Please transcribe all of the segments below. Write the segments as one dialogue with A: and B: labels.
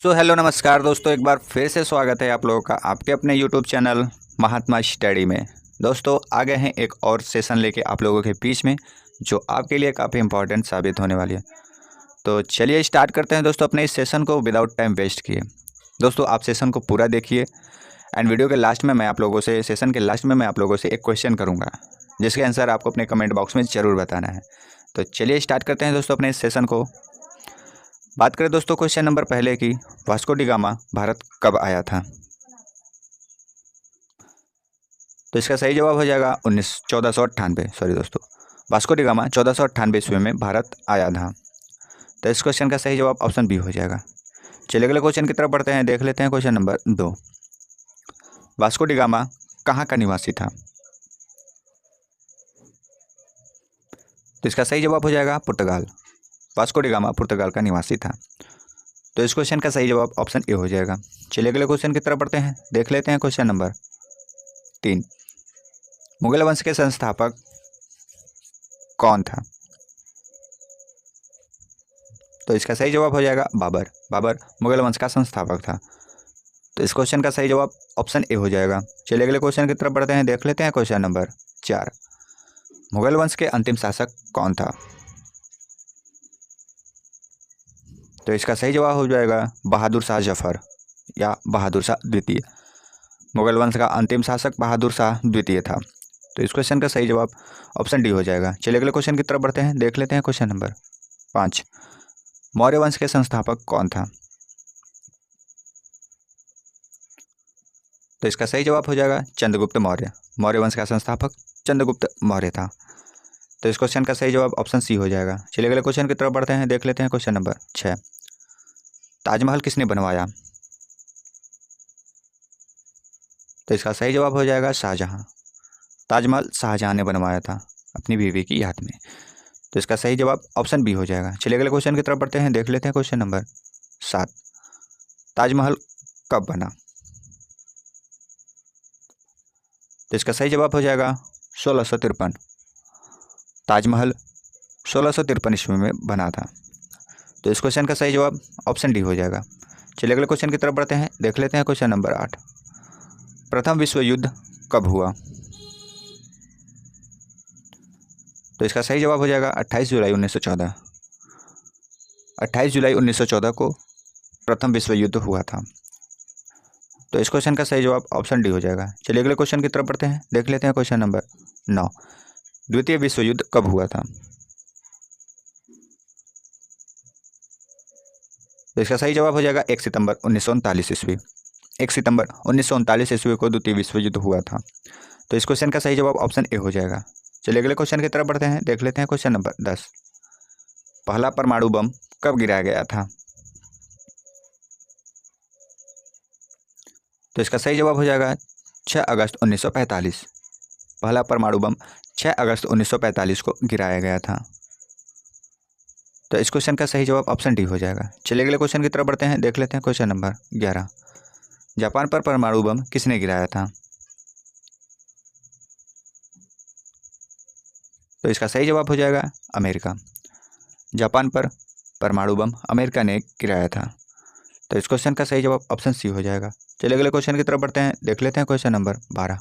A: So hello नमस्कार दोस्तों, एक बार फिर से स्वागत है आप लोगों का आपके अपने यूट्यूब चैनल महात्मा स्टडी में। दोस्तों आ गए हैं एक और सेशन लेके आप लोगों के बीच में, जो आपके लिए काफ़ी इंपॉर्टेंट साबित होने वाली है। तो चलिए स्टार्ट करते हैं दोस्तों अपने इस सेशन को विदाउट टाइम वेस्ट किए। दोस्तों आप सेशन को पूरा देखिए एंड वीडियो के लास्ट में मैं आप लोगों से सेशन के लास्ट में मैं आप लोगों से एक क्वेश्चन करूँगा, जिसके आंसर आपको अपने कमेंट बॉक्स में ज़रूर बताना है। तो चलिए स्टार्ट करते हैं दोस्तों अपने इस सेशन को। बात करें दोस्तों क्वेश्चन नंबर पहले की, वास्को डी गामा भारत कब आया था? तो इसका सही जवाब हो जाएगा 1498। सॉरी दोस्तों, वास्को डी गामा 1498 ईस्वी में भारत आया था। तो इस क्वेश्चन का सही जवाब ऑप्शन बी हो जाएगा। चलिए अगले क्वेश्चन की तरफ बढ़ते हैं, देख लेते हैं question number 2। Vasco D gamma कहाँ का निवासी था? तो इसका सही जवाब हो जाएगा पुर्तगाल। वास्को डी गामा पुर्तगाल का निवासी था। तो इस क्वेश्चन का सही जवाब ऑप्शन ए हो जाएगा। चलिए अगले क्वेश्चन की तरफ बढ़ते हैं, देख लेते हैं क्वेश्चन नंबर 3। मुगल वंश के संस्थापक कौन था? तो इसका सही जवाब हो जाएगा बाबर। बाबर मुगल वंश का संस्थापक था। तो इस क्वेश्चन का सही जवाब ऑप्शन ए हो जाएगा। चलिए अगले क्वेश्चन की तरफ बढ़ते हैं, देख लेते हैं क्वेश्चन नंबर 4। मुगल वंश के अंतिम शासक कौन था? तो इसका सही जवाब हो जाएगा बहादुर शाह जफर या बहादुर शाह द्वितीय। मुगल वंश का अंतिम शासक बहादुर शाह द्वितीय था। तो इस क्वेश्चन का सही जवाब ऑप्शन डी हो जाएगा। चलिए अगले क्वेश्चन की तरफ बढ़ते हैं, देख लेते हैं क्वेश्चन नंबर 5। मौर्य वंश के संस्थापक कौन था? तो इसका सही जवाब हो जाएगा चंद्रगुप्त मौर्य। मौर्य वंश का संस्थापक चंद्रगुप्त मौर्य था। तो इस क्वेश्चन का सही जवाब ऑप्शन सी हो जाएगा। चलिए अगले क्वेश्चन की तरफ बढ़ते हैं, देख लेते हैं क्वेश्चन नंबर 6। ताजमहल किसने बनवाया? तो इसका सही जवाब हो जाएगा शाहजहां। ताजमहल शाहजहां ने बनवाया था अपनी बीवी की याद में। तो इसका सही जवाब ऑप्शन बी हो जाएगा। चलिए अगले क्वेश्चन की तरफ बढ़ते हैं, देख लेते हैं क्वेश्चन नंबर 7। ताजमहल कब बना? तो इसका सही जवाब हो जाएगा 1653। ताजमहल 1653 ईस्वी में बना था। तो इस क्वेश्चन का सही जवाब ऑप्शन डी हो जाएगा। चलिए अगले क्वेश्चन की तरफ बढ़ते हैं, देख लेते हैं क्वेश्चन नंबर 8। प्रथम विश्व युद्ध कब हुआ? तो इसका सही जवाब हो जाएगा 28 जुलाई 1914। 28 जुलाई 1914 को प्रथम विश्व युद्ध हुआ था। तो इस क्वेश्चन का सही जवाब ऑप्शन डी हो जाएगा। चलिए अगले क्वेश्चन की तरफ बढ़ते हैं, देख लेते हैं क्वेश्चन नंबर 9। द्वितीय विश्व युद्ध कब हुआ था? तो इसका सही जवाब हो जाएगा 1 सितंबर 1939 ईस्वी। 1 सितंबर 1939 ईस्वी को द्वितीय विश्व युद्ध हुआ था। तो इस क्वेश्चन का सही जवाब ऑप्शन ए हो जाएगा। चलिए अगले क्वेश्चन की तरफ बढ़ते हैं, देख लेते हैं क्वेश्चन नंबर 10। पहला परमाणु बम कब गिराया गया था? तो इसका सही जवाब हो जाएगा 6 अगस्त 1945। पहला परमाणु बम 6 अगस्त 1945 को गिराया गया था। तो इस क्वेश्चन का सही जवाब ऑप्शन डी हो जाएगा। चलिए अगले क्वेश्चन की तरफ बढ़ते हैं, देख लेते हैं क्वेश्चन नंबर 11। जापान पर परमाणु बम किसने गिराया था? तो इसका सही जवाब हो जाएगा अमेरिका। जापान पर परमाणु बम अमेरिका ने गिराया था। तो इस क्वेश्चन का सही जवाब ऑप्शन सी हो जाएगा। चलिए अगले क्वेश्चन की तरफ बढ़ते हैं, देख लेते हैं क्वेश्चन नंबर 12।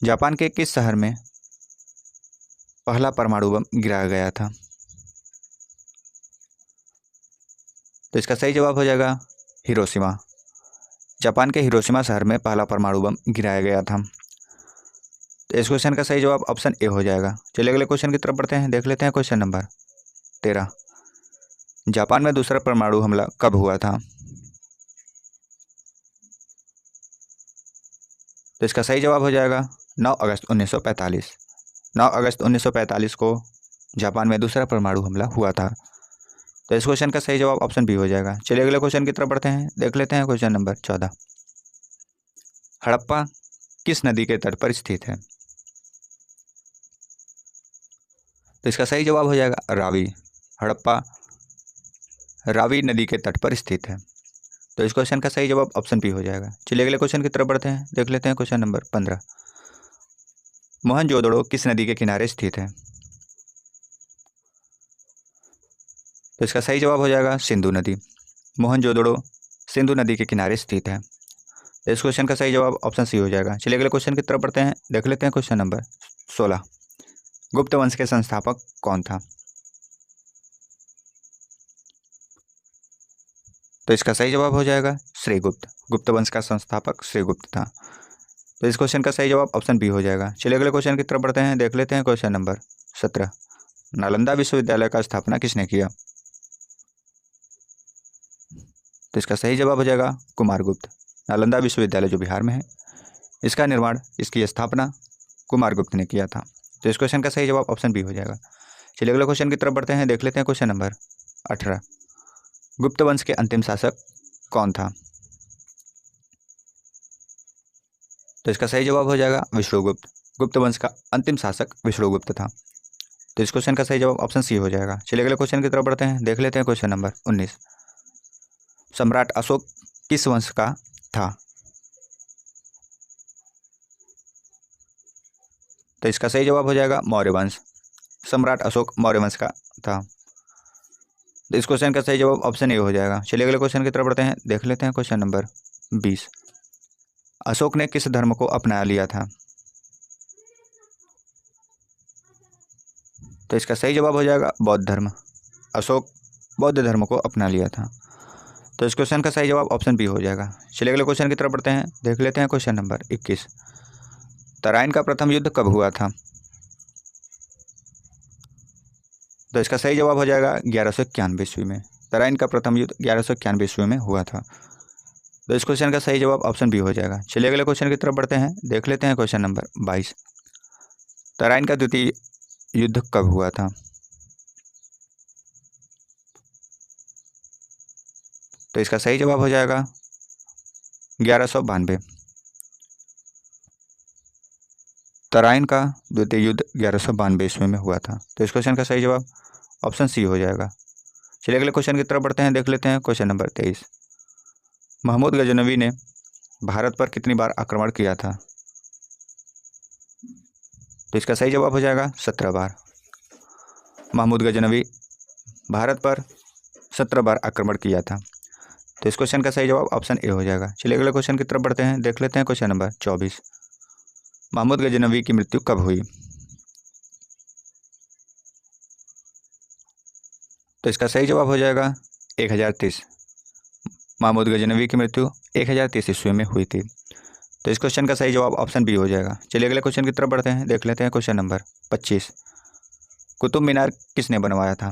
A: जापान के किस शहर में पहला परमाणु बम गिराया गया था? तो इसका सही जवाब हो जाएगा हिरोशिमा। जापान के हिरोशिमा शहर में पहला परमाणु बम गिराया गया था। तो इस क्वेश्चन का सही जवाब ऑप्शन ए हो जाएगा। चलिए अगले क्वेश्चन की तरफ बढ़ते हैं, देख लेते हैं क्वेश्चन नंबर 13। जापान में दूसरा परमाणु हमला कब हुआ था? तो इसका सही जवाब हो जाएगा 9 अगस्त 1945। 9 अगस्त 1945 को जापान में दूसरा परमाणु हमला हुआ था। तो इस क्वेश्चन का सही जवाब ऑप्शन बी हो जाएगा। चलिए अगले क्वेश्चन की तरफ बढ़ते हैं, देख लेते हैं क्वेश्चन नंबर 14। हड़प्पा किस नदी के तट पर स्थित है? तो इसका सही जवाब हो जाएगा रावी। हड़प्पा रावी नदी के तट पर स्थित है। तो इस क्वेश्चन का सही जवाब ऑप्शन बी हो जाएगा। चलिए अगले क्वेश्चन की तरफ बढ़ते हैं, देख लेते हैं क्वेश्चन नंबर 15। मोहनजोदड़ो किस नदी के किनारे स्थित है? तो इसका सही जवाब हो जाएगा सिंधु नदी। मोहनजोदड़ो सिंधु नदी के किनारे स्थित है। तो इस क्वेश्चन का सही जवाब ऑप्शन सी हो जाएगा। चलिए अगले क्वेश्चन की तरफ बढ़ते हैं, देख लेते हैं क्वेश्चन नंबर 16। गुप्त वंश के संस्थापक कौन था? तो इसका सही जवाब हो जाएगा श्रीगुप्त। गुप्त वंश का संस्थापक श्रीगुप्त था। तो इस क्वेश्चन का सही जवाब ऑप्शन बी हो जाएगा। चलिए अगले क्वेश्चन की तरफ बढ़ते हैं, देख लेते हैं क्वेश्चन नंबर 17। नालंदा विश्वविद्यालय का स्थापना किसने किया? तो इसका सही जवाब हो जाएगा कुमारगुप्त। नालंदा विश्वविद्यालय जो बिहार में है, इसका निर्माण, इसकी स्थापना कुमारगुप्त ने किया था। तो इस क्वेश्चन का सही जवाब ऑप्शन बी हो जाएगा। चलिए अगले क्वेश्चन की तरफ बढ़ते हैं, देख लेते हैं क्वेश्चन नंबर 18। गुप्त वंश के अंतिम शासक कौन था? तो इसका सही जवाब हो जाएगा विष्णुगुप्त। गुप्त वंश का अंतिम शासक विष्णुगुप्त था। तो इस क्वेश्चन का सही जवाब ऑप्शन सी हो जाएगा। चलिए अगले क्वेश्चन की तरफ बढ़ते हैं, देख लेते हैं क्वेश्चन नंबर 19। सम्राट अशोक किस वंश का था? तो इसका सही जवाब हो जाएगा मौर्य वंश। सम्राट अशोक मौर्य वंश का था। तो इस क्वेश्चन का सही जवाब ऑप्शन ए हो जाएगा। चलिए अगले क्वेश्चन की तरफ बढ़ते हैं, देख लेते हैं क्वेश्चन नंबर 20। अशोक ने किस धर्म को अपना लिया था? तो इसका सही जवाब हो जाएगा बौद्ध धर्म। अशोक बौद्ध धर्म को अपना लिया था। तो इस क्वेश्चन का सही जवाब ऑप्शन बी हो जाएगा। चलिए अगले क्वेश्चन की तरफ बढ़ते हैं, देख लेते हैं क्वेश्चन नंबर 21। तराइन का प्रथम युद्ध कब हुआ था? तो इसका सही जवाब हो जाएगा 1191 ईस्वी में। तराइन का प्रथम युद्ध 1191 ईस्वी में हुआ था। तो इस क्वेश्चन का सही जवाब ऑप्शन बी हो जाएगा। चलिए अगले क्वेश्चन की तरफ बढ़ते हैं, देख लेते हैं क्वेश्चन नंबर 22। तराइन का द्वितीय युद्ध कब हुआ था? तो इसका सही जवाब हो जाएगा 1192। तराइन का द्वितीय युद्ध 1192 ईस्वी में हुआ था। तो इस क्वेश्चन का सही जवाब ऑप्शन सी हो जाएगा। चलिए अगले क्वेश्चन की तरफ बढ़ते हैं, देख लेते हैं क्वेश्चन नंबर 23। महमूद गजनवी ने भारत पर कितनी बार आक्रमण किया था? तो इसका सही जवाब हो जाएगा 17 बार। महमूद गजनवी भारत पर 17 बार आक्रमण किया था। तो इस क्वेश्चन का सही जवाब ऑप्शन ए हो जाएगा। चलिए अगले क्वेश्चन की तरफ बढ़ते हैं, देख लेते हैं क्वेश्चन नंबर 24। महमूद गजनवी की मृत्यु कब हुई? तो इसका सही जवाब हो जाएगा 1030। महमूद गजनवी की मृत्यु 1030 ईस्वी में हुई थी। तो इस क्वेश्चन का सही जवाब ऑप्शन बी हो जाएगा। चलिए अगले क्वेश्चन की तरफ बढ़ते हैं, देख लेते हैं क्वेश्चन नंबर 25। कुतुब मीनार किसने बनवाया था?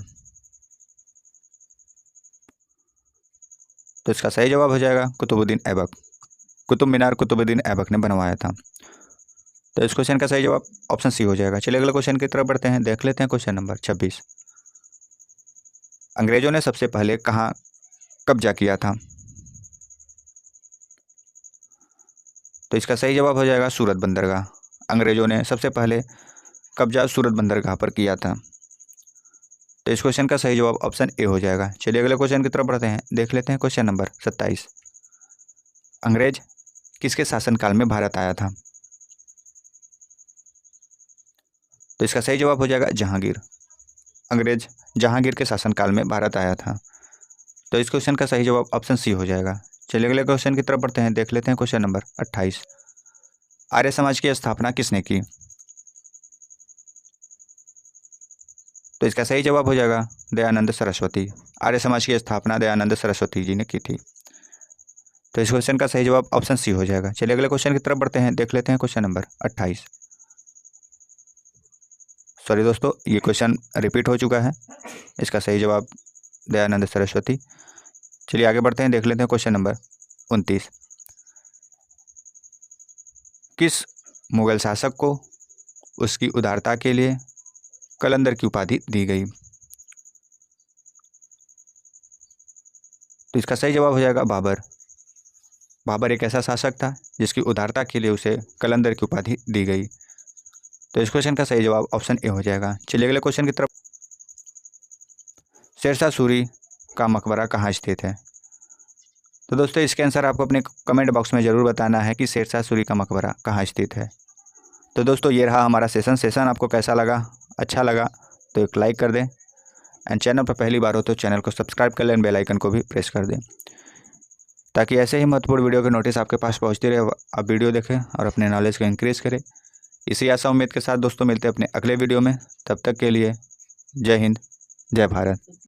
A: तो इसका सही जवाब हो जाएगा कुतुबुद्दीन ऐबक। कुतुब मीनार कुतुबुद्दीन ऐबक ने बनवाया था। तो इस क्वेश्चन का सही जवाब ऑप्शन सी हो जाएगा। चलिए अगले क्वेश्चन की तरफ बढ़ते हैं, देख लेते हैं क्वेश्चन नंबर 26। अंग्रेजों ने सबसे पहले कहाँ कब्जा किया था? तो इसका सही जवाब हो जाएगा सूरत बंदरगाह। अंग्रेजों ने सबसे पहले कब्जा सूरत बंदरगाह पर किया था। तो इस क्वेश्चन का सही जवाब ऑप्शन ए हो जाएगा। चलिए अगले क्वेश्चन की तरफ बढ़ते हैं, देख लेते हैं क्वेश्चन नंबर 27। अंग्रेज किसके शासनकाल में भारत आया था? तो इसका सही जवाब हो जाएगा जहांगीर। अंग्रेज जहांगीर के शासनकाल में भारत आया था। तो इस क्वेश्चन का सही जवाब ऑप्शन सी हो जाएगा। चलिए अगले क्वेश्चन की तरफ बढ़ते हैं, देख लेते हैं क्वेश्चन नंबर 28। आर्य समाज की स्थापना किसने की? तो इसका सही जवाब हो जाएगा दयानंद सरस्वती। आर्य समाज की स्थापना दयानंद सरस्वती जी ने की थी। तो इस क्वेश्चन का सही जवाब ऑप्शन सी हो जाएगा। चलिए अगले क्वेश्चन की तरफ बढ़ते हैं, देख लेते हैं क्वेश्चन नंबर 28। सॉरी दोस्तों, ये क्वेश्चन रिपीट हो चुका है। इसका सही जवाब दयानंद सरस्वती। चलिए आगे बढ़ते हैं, देख लेते हैं क्वेश्चन नंबर 29। किस मुगल शासक को उसकी उदारता के लिए कलंदर की उपाधि दी गई? तो इसका सही जवाब हो जाएगा बाबर। बाबर एक ऐसा शासक था जिसकी उदारता के लिए उसे कलंदर की उपाधि दी गई। तो इस क्वेश्चन का सही जवाब ऑप्शन ए हो जाएगा। चलिए अगले क्वेश्चन की तरफ। शेरशाह सूरी का मकबरा कहाँ स्थित है? तो दोस्तों इसके आंसर आपको अपने कमेंट बॉक्स में ज़रूर बताना है कि शेरशाह सूरी का मकबरा कहाँ स्थित है। तो दोस्तों ये रहा हमारा सेशन आपको कैसा लगा? अच्छा लगा तो एक लाइक कर दें। एंड चैनल पर पहली बार हो तो चैनल को सब्सक्राइब कर लें, बेल आइकन को भी प्रेस कर दें ताकि ऐसे ही महत्वपूर्ण वीडियो के नोटिस आपके पास पहुंचती रहे। आप वीडियो देखें और अपने नॉलेज को इंक्रीज़ करें। इसी आशा उम्मीद के साथ दोस्तों मिलते हैं अपने अगले वीडियो में। तब तक के लिए जय हिंद, जय भारत।